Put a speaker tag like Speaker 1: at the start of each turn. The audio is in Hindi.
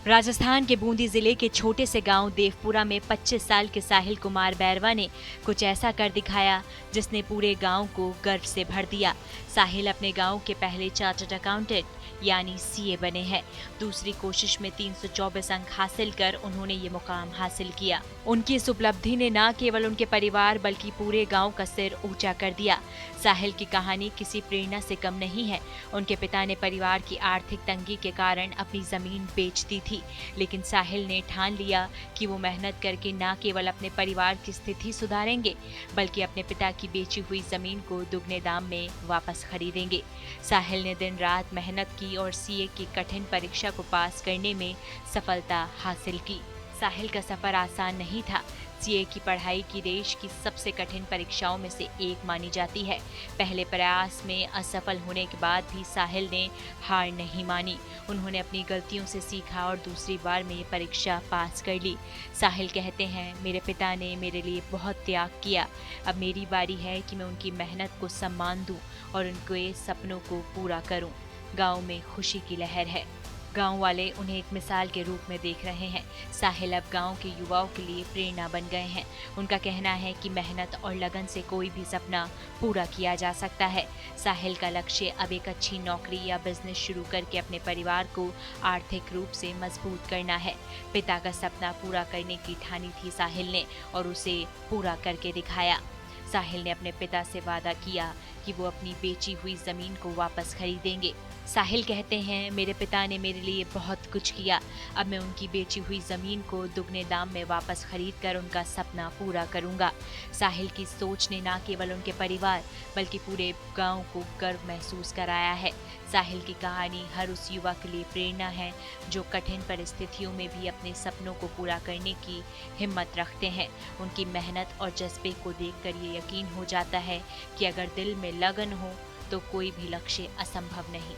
Speaker 1: राजस्थान के बूंदी जिले के छोटे से गांव देवपुरा में 25 साल के साहिल कुमार बैरवा ने कुछ ऐसा कर दिखाया जिसने पूरे गांव को गर्व से भर दिया। साहिल अपने गांव के पहले चार्टर्ड अकाउंटेंट यानी सीए बने हैं। दूसरी कोशिश में 324 अंक हासिल कर उन्होंने ये मुकाम हासिल किया। उनकी इस उपलब्धि ने न केवल उनके परिवार बल्कि पूरे गांव का सिर ऊंचा कर दिया। साहिल की कहानी किसी प्रेरणा से कम नहीं है। उनके पिता ने परिवार की आर्थिक तंगी के कारण अपनी जमीन बेच दी थी, लेकिन साहिल ने ठान लिया कि वो मेहनत करके न केवल अपने परिवार की स्थिति सुधारेंगे बल्कि अपने पिता की बेची हुई जमीन को दुगने दाम में वापस खरीदेंगे। साहिल ने दिन रात मेहनत की और सीए की कठिन परीक्षा को पास करने में सफलता हासिल की। साहिल का सफर आसान नहीं था। सीए की पढ़ाई की देश की सबसे कठिन परीक्षाओं में से एक मानी जाती है। पहले प्रयास में असफल होने के बाद भी साहिल ने हार नहीं मानी। उन्होंने अपनी गलतियों से सीखा और दूसरी बार में परीक्षा पास कर ली। साहिल कहते हैं, मेरे पिता ने मेरे लिए बहुत त्याग किया। अब मेरी बारी है कि मैं उनकी मेहनत को सम्मान दूं और उनके सपनों को पूरा करूं। गांव में खुशी की लहर है। गांव वाले उन्हें एक मिसाल के रूप में देख रहे हैं। साहिल अब गांव के युवाओं के लिए प्रेरणा बन गए हैं। उनका कहना है कि मेहनत और लगन से कोई भी सपना पूरा किया जा सकता है। साहिल का लक्ष्य अब एक अच्छी नौकरी या बिजनेस शुरू करके अपने परिवार को आर्थिक रूप से मजबूत करना है। पिता का सपना पूरा करने की ठानी थी साहिल ने और उसे पूरा करके दिखाया। साहिल ने अपने पिता से वादा किया कि वो अपनी बेची हुई जमीन को वापस खरीदेंगे। साहिल कहते हैं, मेरे पिता ने मेरे लिए बहुत कुछ किया। अब मैं उनकी बेची हुई जमीन को दुगने दाम में वापस खरीद कर उनका सपना पूरा करूंगा। साहिल की सोच ने न केवल उनके परिवार बल्कि पूरे गांव को गर्व महसूस कराया है। साहिल की कहानी हर उस युवा के लिए प्रेरणा है जो कठिन परिस्थितियों में भी अपने सपनों को पूरा करने की हिम्मत रखते हैं। उनकी मेहनत और जज्बे को देखकर ये यकीन हो जाता है कि अगर दिल में लगन हो तो कोई भी लक्ष्य असंभव नहीं।